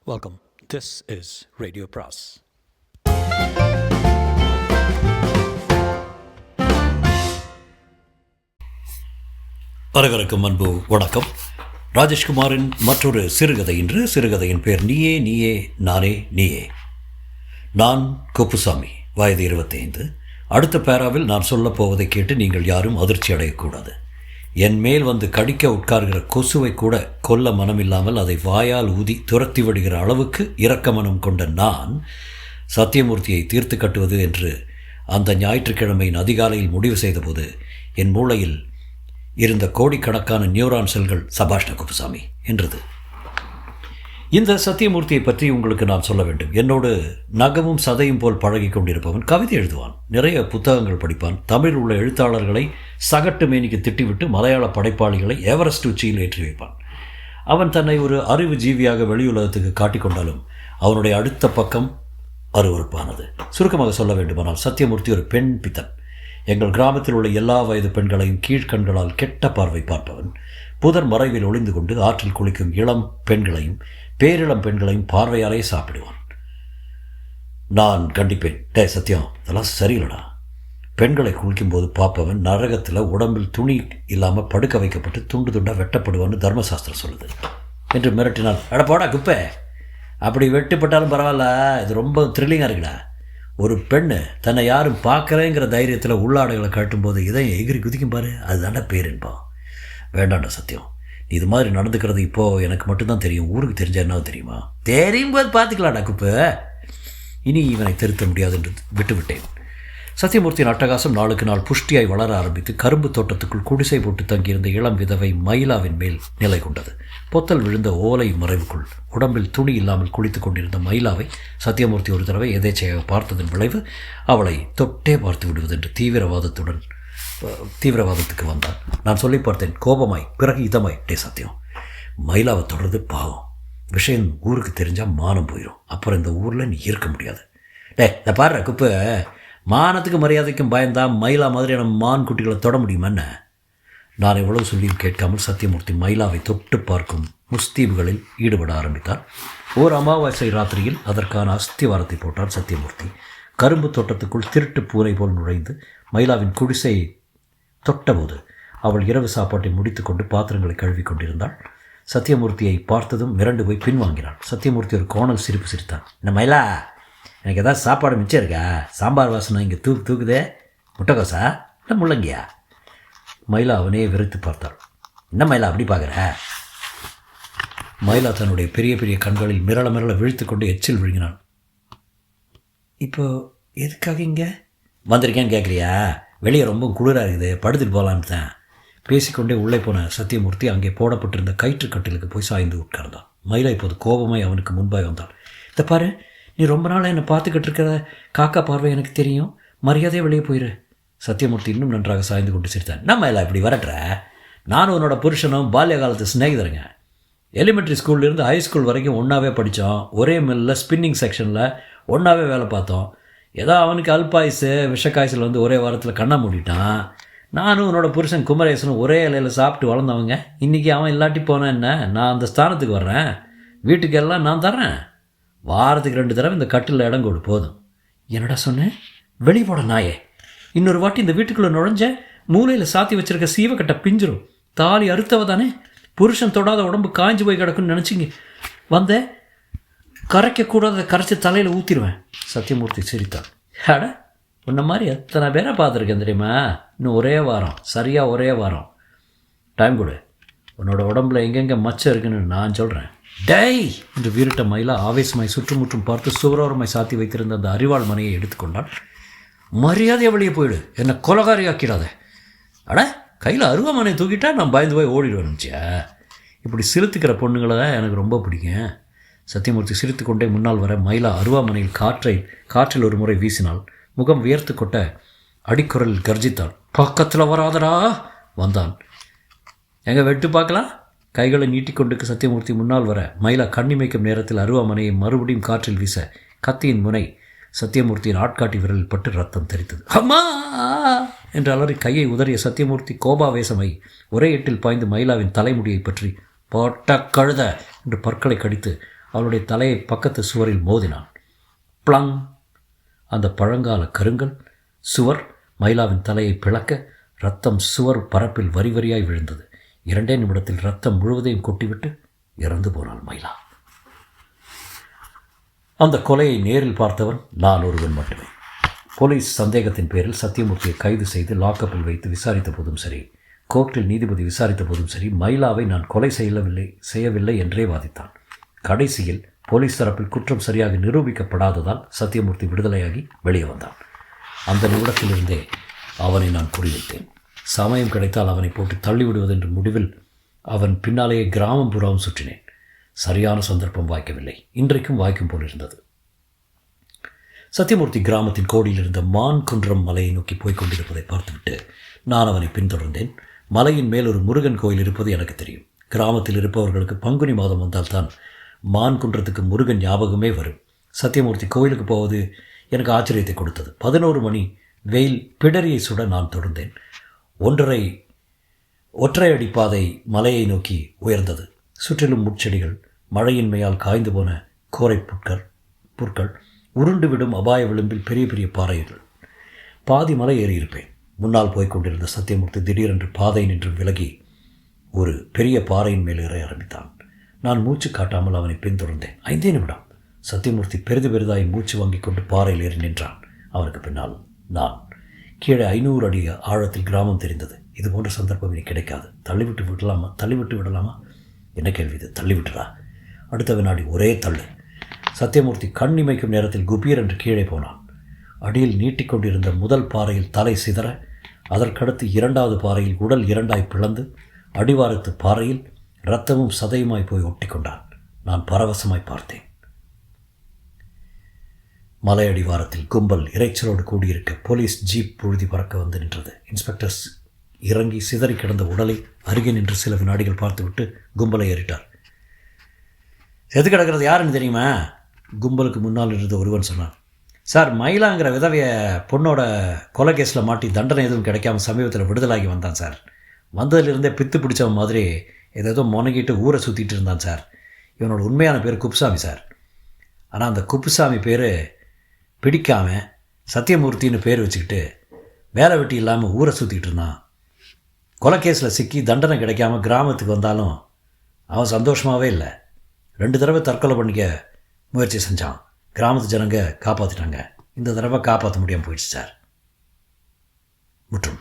Welcome. This is Radio Pras. அனைவருக்கும் அன்பு வணக்கம். ராஜேஷ்குமாரின் மற்றொரு சிறுகதை. இன்று சிறுகதையின் பேர் நீயே நீயே நானே நீயே. நான் குப்புசாமி, வயது 25. அடுத்த பேராவில் நான் சொல்லப் போவதை கேட்டு நீங்கள் யாரும் அதிர்ச்சி அடையக்கூடாது. என் மேல் வந்து கடிக்க உட்கார்கிற கொசுவை கூட கொல்ல மனமில்லாமல் அதை வாயால் ஊதி துரத்தி விடுகிற அளவுக்கு இரக்க மனம் கொண்ட நான் சத்தியமூர்த்தியை தீர்த்து கட்டுவது என்று அந்த ஞாயிற்றுக்கிழமையின் அதிகாலையில் முடிவு செய்தபோது என் மூளையில் இருந்த கோடிக்கணக்கான நியூரான் செல்கள் சபாஷ்ட குப்புசாமி என்றது. இந்த சத்தியமூர்த்தியை பற்றி உங்களுக்கு நான் சொல்ல வேண்டும். என்னோடு நகமும் சதையும் போல் பழகி கொண்டிருப்பவன். கவிதை எழுதுவான், நிறைய புத்தகங்கள் படிப்பான், தமிழ் உள்ள எழுத்தாளர்களை சகட்டு மேனிக்கு திட்டிவிட்டு மலையாள படைப்பாளிகளை எவரெஸ்ட் உச்சியில் ஏற்றி வைப்பான். அவன் தன்னை ஒரு அறிவு ஜீவியாக வெளியுலகத்துக்கு காட்டிக்கொண்டாலும் அவனுடைய அடுத்த பக்கம் அருவறுப்பானது. சுருக்கமாக சொல்ல வேண்டுமானால் சத்தியமூர்த்தி ஒரு பெண் பித்தன். எங்கள் கிராமத்தில் உள்ள எல்லா வயது பெண்களையும் கீழ்கண்களால் கெட்ட பார்வை பார்ப்பவன். புதர் மறைவில் ஒளிந்து கொண்டு ஆற்றில் குளிக்கும் இளம் பெண்களையும் பேரிளம் பெண்களையும் பார்வையாலே சாப்பிடுவான். நான் கண்டிப்பேன், டே சத்தியம், இதெல்லாம் சரியில்லடா. பெண்களை குளிக்கும்போது பார்ப்பவன் நரகத்தில் உடம்பில் துணி இல்லாமல் படுக்க வைக்கப்பட்டு துண்டு துண்டாக வெட்டப்படுவான்னு தர்மசாஸ்திரம் சொல்லுது என்று மிரட்டினான். அட போடா குப்பை, அப்படி வெட்டுப்பட்டாலும் பரவாயில்ல, இது ரொம்ப த்ரில்லிங்காக இருக்குடா. ஒரு பெண்ணு தன்னை யாரும் பார்க்குறேங்கிற தைரியத்தில் உள்ளாடைகளை கட்டும்போது இதை எகிரி குதிக்கும் பாரு, அதுதாண்டா பேருன்பா. வேண்டாண்டா சத்தியம், இது மாதிரி நடந்துக்கிறது இப்போது எனக்கு மட்டும்தான் தெரியும். ஊருக்கு தெரிஞ்ச என்ன தெரியுமா? தெரியும் போது பார்த்துக்கலாடா குப்பை. இனி இவனை திருத்த முடியாது என்று விட்டுவிட்டேன். சத்தியமூர்த்தியின் அட்டகாசம் நாளுக்கு நாள் புஷ்டியாய் வளர ஆரம்பித்து கரும்பு தோட்டத்துக்குள் குடிசை போட்டு தங்கியிருந்த இளம் விதவை மயிலாவின் மேல் நிலை கொண்டது. பொத்தல் விழுந்த ஓலை மறைவுக்குள் உடம்பில் துணி இல்லாமல் குளித்து கொண்டிருந்த மயிலாவை சத்தியமூர்த்தி ஒரு தடவை எதேச்சையாக பார்த்ததன் விளைவு அவளை தொட்டே பார்த்து விடுவதென்று தீவிரவாதத்துக்கு வந்தான். நான் சொல்லி பார்த்தேன் கோபமாய், பிறகு இதமாய், டே சத்தியம், மயிலாவை தொடர்றது பாவம். விஷயம் ஊருக்கு தெரிஞ்சால் மானம் போயிடும். அப்புறம் இந்த ஊரில் நீ இருக்க முடியாது. டே இந்த பாடுற குப்பை, மானத்துக்கு மரியாதைக்கும் பயந்தான் மயிலா மாதிரியான மான் குட்டிகளை தொட முடியுமா என்ன? நான் எவ்வளவு சொல்லியும் கேட்காமல் சத்தியமூர்த்தி மயிலாவை தொட்டு பார்க்கும் முஸ்தீபுகளில் ஈடுபட ஆரம்பித்தார். ஓர் அமாவாசை ராத்திரியில் அதற்கான அஸ்திவாரத்தை போட்டார் சத்தியமூர்த்தி. கரும்பு தோட்டத்துக்குள் திருட்டு பூனை போல் நுழைந்து மயிலாவின் குடிசையை தொட்டபோது அவள் இரவு சாப்பாட்டை முடித்து கொண்டு பாத்திரங்களை கழுவி கொண்டிருந்தாள். சத்தியமூர்த்தியை பார்த்ததும் மிரண்டு போய் பின்வாங்கினாள். சத்தியமூர்த்தி ஒரு கோணல் சிரிப்பு சிரித்தான். என்ன மயிலா, எனக்கு எதாவது சாப்பாடு மிச்சம் இருக்கா? சாம்பார் வாசனை இங்கே தூக்குதே. முட்டைக்கோசா இல்லை முள்ளங்கியா? மயிலா அவனே வெறுத்து பார்த்தாள். என்ன மயிலா அப்படி பார்க்குற? மயிலா தன்னுடைய பெரிய பெரிய கண்களில் மிரள விழித்து கொண்டு எச்சில் விழுங்கினான். இப்போ எதுக்காக இங்கே வந்திருக்கேன்னு கேட்குறியா? வெளியே ரொம்ப குளிராக இருக்குது, படுத்துட்டு போகலான்னு தான். பேசிக்கொண்டே உள்ளே போன சத்தியமூர்த்தி அங்கே போடப்பட்டிருந்த கயிற்றுக்கட்டிலுக்கு போய் சாய்ந்து உட்கார்ந்தான். மயிலா இப்போது கோபமாய் அவனுக்கு முன்பாக வந்தாள். இதை பாரு, நீ ரொம்ப நாள் என்னை பார்த்துக்கிட்டு இருக்கிற காக்கா பார்வை எனக்கு தெரியும், மரியாதையாக வெளியே போயிரு. சத்தியமூர்த்தி இன்னும் நன்றாக சாய்ந்து கொண்டு சிரித்தான். நம்ம எல்லாம் இப்படி வரட்டுற, நானும் உன்னோட புருஷனும் பால்ய காலத்து சிநேகிதருங்க. எலிமெண்ட்ரி ஸ்கூல்லேருந்து ஹை ஸ்கூல் வரைக்கும் ஒன்றாவே படித்தோம். ஒரே மில்லில் ஸ்பின்னிங் செக்ஷனில் ஒன்றாவே வேலை பார்த்தோம். ஏதோ அவனுக்கு அல்பாயுசு விஷக்காய்ச்சல் வந்து ஒரே வாரத்தில் கண்ணை மூடிட்டான். நானும் உன்னோட புருஷன் குமரேசனும் ஒரே இலையில் சாப்பிட்டு வளர்ந்தவங்க. இன்றைக்கி அவன் இல்லாட்டி போனேன் என்ன, நான் அந்த ஸ்தானத்துக்கு வர்றேன். வீட்டுக்கு எல்லாம் நான் தர்றேன். வாரத்துக்கு 2 தடவை இந்த கட்டில் இடம் கொடு போதும். என்னடா சொன்னேன்? வெளியே போட நாயே, இன்னொரு வாட்டி இந்த வீட்டுக்குள்ளே நுழைஞ்ச மூலையில் சாத்தி வச்சுருக்க சீவக்கட்டை பிஞ்சிரும். தாலி அறுத்தவ தானே, புருஷன் தொடாத உடம்பு காய்ஞ்சு போய் கிடக்குன்னு நினச்சிங்க வந்த, கரைக்கக்கூடாத கரைச்சி தலையில் ஊற்றிடுவேன். சத்தியமூர்த்தி சிரித்தான். அட, உன்ன மாதிரி எத்தனை பேரை பார்த்துருக்கேன் தெரியுமா? இன்னும் ஒரே வாரம், சரியாக ஒரே வாரம் டைம் கொடு. உன்னோட உடம்புல எங்கெங்கே மச்சம் இருக்குன்னு நான் சொல்கிறேன். டேய் என்று வீரிட்ட மயிலா ஆவேசமாய் சுற்றுமுற்றும் பார்த்து சுவரோரமாய் சாத்தி வைத்திருந்த அந்த அரிவாள் மனையை எடுத்துக்கொண்டாள். மரியாதையை வெளியே போயிடு, என்னை கொலகாரியாக்கிடாத. அட, கையில் அருவாமனையை தூக்கிட்டா நான் பயந்து போய் ஓடிடுவேன் நினச்சியா? இப்படி சிரித்துக்கிற பொண்ணுங்களை தான் எனக்கு ரொம்ப பிடிக்கும். சத்தியமூர்த்தி சிரித்து கொண்டே முன்னால் வர மயிலா அருவாமனையில் காற்றில் ஒரு முறை வீசினாள். முகம் வியர்த்து கொட்ட அடிக்குரலில் கர்ஜித்தாள். பக்கத்தில் வராதடா. வந்தான். எங்கே வெட்டு பார்க்கலாம்? கைகளை நீட்டிக்கொண்டு சத்தியமூர்த்தி முன்னால் வர மயிலா கண்ணிமைக்கும் நேரத்தில் அருவாமனையை மறுபடியும் காற்றில் வீச கத்தியின் முனை சத்தியமூர்த்தியின் ஆட்காட்டி விரலில் பட்டு ரத்தம் தெரித்தது. அம்மா என்று அலறி கையை உதறிய சத்தியமூர்த்தி கோபாவேசமை ஒரே எட்டில் பாய்ந்து மயிலாவின் தலைமுடியை பற்றி போட்ட கழுத என்று பற்களை கடித்து அவளுடைய தலையை பக்கத்து சுவரில் மோதினான். ப்ளங்! அந்த பழங்கால கருங்கல் சுவர் மைலாவின் தலையை பிளக்க இரத்தம் சுவர் பரப்பில் வரி வரியாய் விழுந்தது. 2 நிமிடத்தில் இரத்தம் முழுவதையும் கொட்டிவிட்டு இறந்து போனாள் மைலா. அந்த கொலையை நேரில் பார்த்தவன் நான் ஒருவன் மட்டுமே. போலீஸ் சந்தேகத்தின் பேரில் சத்தியமூர்த்தியை கைது செய்து லாக்கப்பில் வைத்து விசாரித்த போதும் சரி, கோர்ட்டில் நீதிபதி விசாரித்த போதும் சரி, மைலாவை நான் கொலை செய்யவில்லை என்றே வாதித்தான். கடைசியில் போலீஸ் தரப்பில் குற்றம் சரியாக நிரூபிக்கப்படாததால் சத்தியமூர்த்தி விடுதலையாகி வெளியே வந்தான். அந்த நிமிடத்திலிருந்தே அவனை நான் குறிவைத்தேன். சமயம் கிடைத்தால் அவனை போட்டு தள்ளிவிடுவதென்ற முடிவில் அவன் பின்னாலேயே கிராமம் புறாவும் சுற்றினேன். சரியான சந்தர்ப்பம் வாய்க்கவில்லை. இன்றைக்கும் வாய்க்கும் போல் இருந்தது. சத்தியமூர்த்தி கிராமத்தின் கோடியில் இருந்த மான் குன்றம் மலையை நோக்கி போய்க் கொண்டிருப்பதை பார்த்துவிட்டு நான் அவனை பின்தொடர்ந்தேன். மலையின் மேல் ஒரு முருகன் கோயில் இருப்பது எனக்கு தெரியும். கிராமத்தில் இருப்பவர்களுக்கு பங்குனி மாதம் வந்தால்தான் மான் குன்றத்துக்கு முருகன் ஞாபகமே வரும். சத்தியமூர்த்தி கோயிலுக்கு போவது எனக்கு ஆச்சரியத்தை கொடுத்தது. 11 மணி வெயில் பிடரியை சுட நான் தொடர்ந்தேன். ஒற்றை அடிப்பாதை மலையை நோக்கி உயர்ந்தது. சுற்றிலும் முட்செடிகள், மழையின்மையால் காய்ந்து போன கோரை புற்கள், உருண்டுவிடும் அபாய விளிம்பில் பெரிய பெரிய பாறைகள். பாதி மலை ஏறியிருப்பேன். முன்னால் போய்க் கொண்டிருந்த சத்தியமூர்த்தி திடீரென்று பாதை நின்று விலகி ஒரு பெரிய பாறையின் மேல் ஏற ஆரம்பித்தான். நான் மூச்சு காட்டாமல் அவனை பின்தொடர்ந்தேன். 5 நிமிடம். சத்தியமூர்த்தி பெரிதாய் மூச்சு வாங்கிக் கொண்டு பாறையில் ஏறி நின்றான். அவனுக்கு பின்னால் நான். கீழே 500 அடி ஆழத்தில் கிராமம் தெரிந்தது. இது போன்ற சந்தர்ப்பம் இனி கிடைக்காது. தள்ளிவிட்டு விடலாமா? என்ன கேள்வி இது? தள்ளிவிட்டுடா. அடுத்த வினாடி ஒரே தள்ளு. சத்தியமூர்த்தி கண் இமைக்கும் நேரத்தில் குபீர் என்று கீழே போனான். அடியில் நீட்டிக்கொண்டிருந்த முதல் பாறையில் தலை சிதற, அதற்கடுத்து 2வது பாறையில் உடல் 2ஆய் பிளந்து, அடிவாரத்து பாறையில் இரத்தமும் சதையுமாய் போய் ஒட்டி கொண்டான். நான் பரவசமாய் பார்த்தேன். மலை அடிவாரத்தில் கும்பல் இறைச்சலோடு கூடியிருக்க போலீஸ் ஜீப் புழுதி பறக்க வந்து நின்றது. இன்ஸ்பெக்டர் இறங்கி சிதறி கிடந்த உடலை அருகே நின்று சில வினாடிகள் பார்த்துவிட்டு கும்பலை ஏறிட்டார். செத்து கிடக்கிறது யாருன்னு தெரியுமா? கும்பலுக்கு முன்னால் இருந்த ஒருவன் சொன்னான். சார், மயிலாங்கிற விதவைய பொண்ணோட கொலை கேஸில் மாட்டி தண்டனை எதுவும் கிடைக்காம சமீபத்தில் விடுதலாகி வந்தான் சார். வந்ததிலிருந்தே பித்து பிடிச்சவன் மாதிரி ஏதோ முனகிட்டு ஊரை சுற்றிட்டு இருந்தான் சார். இவனோட உண்மையான பேர் குப்புசாமி சார். ஆனால் அந்த குப்புசாமி பேர் பிடிக்காமல் சத்தியமூர்த்தின்னு பேர் வச்சுக்கிட்டு வேலை வெட்டி இல்லாமல் ஊரை சுற்றிக்கிட்டு இருந்தான். கொலை கேஸில் சிக்கி தண்டனை கிடைக்காம கிராமத்துக்கு வந்தாலும் அவன் சந்தோஷமாகவே இல்லை. 2 தடவை தற்கொலை பண்ணிக்க முயற்சி செஞ்சான். கிராமத்து ஜனங்க காப்பாற்றிட்டாங்க. இந்த தடவை காப்பாற்ற முடியாமல் போயிடுச்சு சார். முற்றும்.